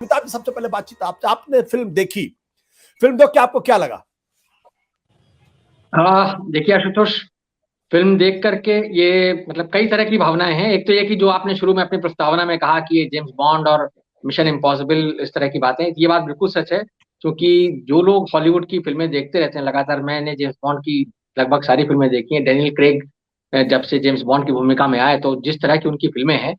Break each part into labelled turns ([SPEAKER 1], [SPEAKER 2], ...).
[SPEAKER 1] अमिताभ जी, सबसे पहले बातचीत आपसे, आपने फिल्म देखी, फिल्म देख के आपको क्या लगा?
[SPEAKER 2] हाँ, देखिए आशुतोष, फिल्म देख करके ये मतलब कई तरह की भावनाएं हैं। एक तो ये कि जो आपने शुरू में अपनी प्रस्तावना में कहा कि ये जेम्स बॉन्ड और मिशन इम्पॉसिबल इस तरह की बातें, ये बात बिल्कुल सच है। क्योंकि जो लोग हॉलीवुड की फिल्में देखते रहते हैं लगातार, मैंने जेम्स बॉन्ड की लगभग सारी फिल्में देखी हैं। डैनियल क्रेग जब से जेम्स बॉन्ड की भूमिका में आए, तो जिस तरह की उनकी फिल्में हैं,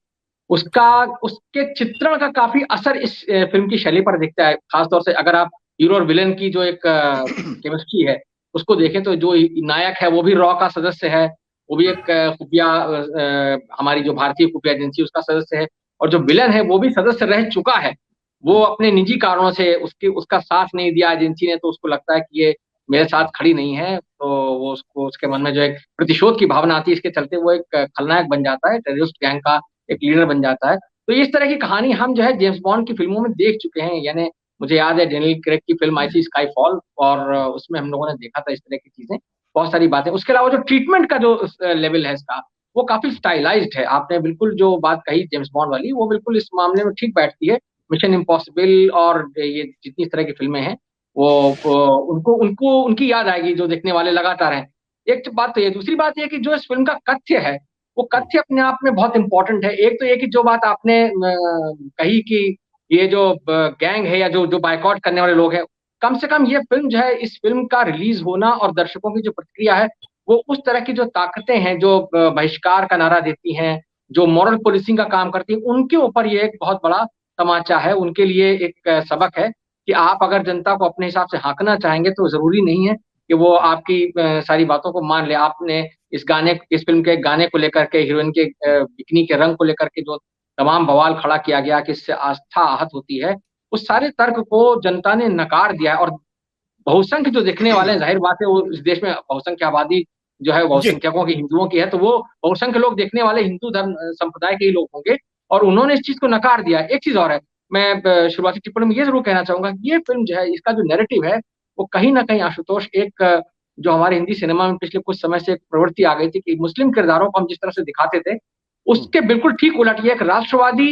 [SPEAKER 2] उसका उसके चित्रण का काफी असर इस फिल्म की शैली पर दिखता है। खासतौर से अगर आप हीरो और विलेन की जो एक केमिस्ट्री है उसको देखें, तो जो नायक है वो भी रॉ का सदस्य है, वो भी एक खुफिया हमारी जो भारतीय खुफिया एजेंसी उसका सदस्य है, और जो विलन है वो भी सदस्य रह चुका है। वो अपने निजी कारणों से उसका साथ नहीं दिया एजेंसी ने, तो उसको लगता है कि ये मेरे साथ खड़ी नहीं है, तो वो उसको उसके मन में जो एक प्रतिशोध की भावना आती है, इसके चलते वो एक खलनायक बन जाता है, टेररिस्ट गैंग का एक लीडर बन जाता है। तो इस तरह की कहानी हम जो है जेम्स बॉन्ड की फिल्मों में देख चुके हैं। यानी मुझे याद है डेनियल क्रेग की फिल्म आई थी स्काई फॉल, और उसमें हम लोगों ने देखा था इस तरह की चीजें, बहुत सारी बातें। उसके अलावा जो ट्रीटमेंट का जो लेवल है इसका, वो काफी स्टाइलाइज्ड है। आपने बिल्कुल जो बात कही जेम्स बॉन्ड वाली, वो बिल्कुल इस मामले में ठीक बैठती है। मिशन इम्पॉसिबल और ये जितनी इस तरह की फिल्में हैं, वो उनको उनको उनकी याद आएगी जो देखने वाले लगातार हैं। एक तो बात तो ये, दूसरी बात ये कि जो इस फिल्म का कथ्य है, वो कथ्य अपने आप में बहुत इंपॉर्टेंट है। एक तो ये कि जो बात आपने कही कि ये जो गैंग है या जो जो बायकॉट करने वाले लोग हैं, कम से कम ये फिल्म जो है, इस फिल्म का रिलीज होना और दर्शकों की जो प्रतिक्रिया है, वो उस तरह की जो ताकतें हैं जो बहिष्कार का नारा देती हैं, जो मॉरल पुलिसिंग का काम करती है, उनके ऊपर ये एक बहुत बड़ा तमाचा है। उनके लिए एक सबक है कि आप अगर जनता को अपने हिसाब से हाँकना चाहेंगे, तो जरूरी नहीं है कि वो आपकी सारी बातों को मान ले। आपने इस फिल्म के गाने को लेकर के, हीरोइन के बिकनी के रंग को लेकर के जो तमाम बवाल खड़ा किया गया कि इससे आस्था आहत होती है, उस सारे तर्क को जनता ने नकार दिया है। और बहुसंख्य जो देखने वाले हैं, जाहिर बात है वो इस देश में बहुसंख्य आबादी जो है
[SPEAKER 1] जी।
[SPEAKER 2] बहुसंख्यकों की हिंदुओं की है, तो वो बहुसंख्य लोग देखने वाले हिंदू धर्म संप्रदाय के ही लोग होंगे, और उन्होंने इस चीज को नकार दिया। एक चीज और है, मैं शुरुआती टिप्पणी में ये जरूर कहना चाहूंगा कि ये फिल्म जो है, इसका जो नैरेटिव है, वो कहीं ना कहीं आशुतोष एक जो हमारे हिंदी सिनेमा में पिछले कुछ समय से एक प्रवृत्ति आ गई थी कि मुस्लिम किरदारों को हम जिस तरह से दिखाते थे, उसके बिल्कुल ठीक उलट ये एक राष्ट्रवादी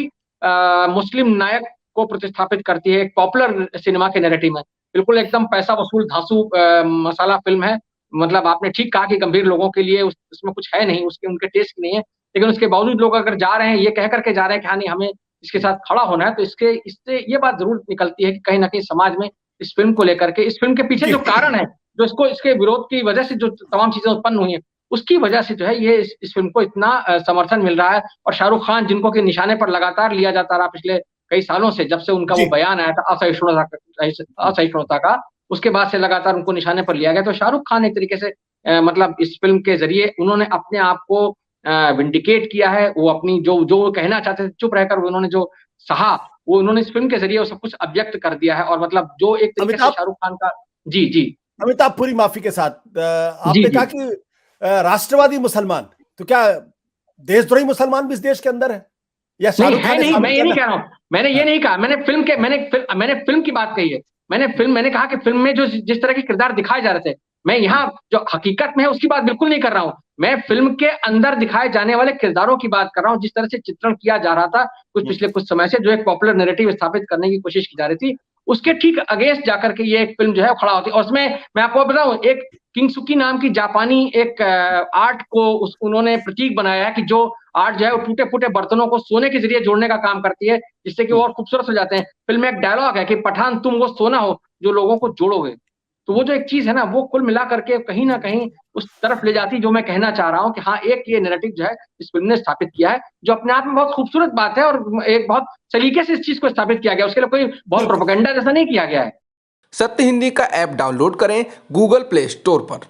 [SPEAKER 2] मुस्लिम नायक को प्रतिस्थापित करती है एक पॉपुलर सिनेमा के नैरेटिव में। बिल्कुल एकदम पैसा वसूल धांसू मसाला फिल्म है। मतलब आपने ठीक कहा कि गंभीर लोगों के लिए उसमें कुछ है नहीं, उसके उनके टेस्ट नहीं है, लेकिन उसके बावजूद लोग अगर जा रहे हैं ये कह करके जा रहे हैं कि हाँ नहीं, हमें इसके साथ खड़ा होना है, तो इसके इससे ये बात जरूर निकलती है कि कहीं ना कहीं समाज में इस फिल्म को लेकर के, इस फिल्म के पीछे
[SPEAKER 1] जी।
[SPEAKER 2] जो कारण है, जो इसको इसके विरोध की वजह से जो तमाम चीजें उत्पन्न हुई है, उसकी वजह से जो है ये इस फिल्म को इतना समर्थन मिल रहा है। और शाहरुख खान, जिनको के निशाने पर लगातार लिया जाता रहा पिछले कई सालों से, जब से उनका वो
[SPEAKER 1] जी।
[SPEAKER 2] बयान आया था असहिष्णुता का, उसके बाद से लगातार उनको निशाने पर लिया गया। तो शाहरुख खान एक तरीके से मतलब इस फिल्म के जरिए उन्होंने अपने आप को विंडिकेट किया है। वो अपनी जो जो वो कहना चाहते थे चुप रहकर, उन्होंने जो सहा, वो उन्होंने इस फिल्म के जरिए वो सब कुछ अभिव्यक्त कर दिया है। और मतलब जो एक तरीके से
[SPEAKER 1] अमिताभ
[SPEAKER 2] शाहरुख खान का। जी जी।
[SPEAKER 1] अमिताभ, पूरी माफी के साथ,
[SPEAKER 2] जी
[SPEAKER 1] आपने
[SPEAKER 2] जी।
[SPEAKER 1] कहा कि राष्ट्रवादी मुसलमान, तो क्या देशद्रोही मुसलमान भी इस देश के अंदर है, या
[SPEAKER 2] नहीं
[SPEAKER 1] शाहरुख
[SPEAKER 2] है,
[SPEAKER 1] खान ने
[SPEAKER 2] नहीं, मैं
[SPEAKER 1] साबित
[SPEAKER 2] ये
[SPEAKER 1] किया
[SPEAKER 2] नहीं
[SPEAKER 1] ना?
[SPEAKER 2] कह रहा हूँ, मैंने ये
[SPEAKER 1] हाँ।
[SPEAKER 2] नहीं कहा, मैंने फिल्म की बात कही है। मैंने कहा कि फिल्म में जो जिस तरह के किरदार दिखाए जा रहे थे, मैं यहाँ जो हकीकत में है उसकी बात बिल्कुल नहीं कर रहा हूँ। मैं फिल्म के अंदर दिखाए जाने वाले किरदारों की बात कर रहा हूँ, जिस तरह से चित्रण किया जा रहा था कुछ पिछले कुछ समय से, जो एक पॉपुलर नैरेटिव स्थापित करने की कोशिश की जा रही थी, उसके ठीक अगेंस्ट जाकर के ये एक फिल्म जो है खड़ा होती है। और उसमें मैं आपको बताऊं, एक किंगसुकी नाम की जापानी एक आर्ट को उन्होंने प्रतीक बनाया है कि जो आर्ट जो है वो टूटे फूटे बर्तनों को सोने के जरिए जोड़ने का काम करती है, जिससे कि वो और खूबसूरत हो जाते हैं। फिल्म में एक डायलॉग है कि पठान तुम वो सोना हो जो लोगों को जोड़ोगे। तो वो जो एक चीज है ना, वो कुल मिला करके कहीं ना कहीं उस तरफ ले जाती, जो मैं कहना चाह रहा हूँ कि हाँ, एक ये नैरेटिव जो है इस फिल्म ने स्थापित किया है, जो अपने आप में बहुत खूबसूरत बात है, और एक बहुत सलीके से इस चीज को स्थापित किया गया, उसके लिए कोई बहुत
[SPEAKER 1] बिल्कुल।
[SPEAKER 2] प्रोपेगेंडा जैसा नहीं किया गया है।
[SPEAKER 3] सत्य हिंदी का ऐप डाउनलोड करें गूगल प्ले स्टोर पर।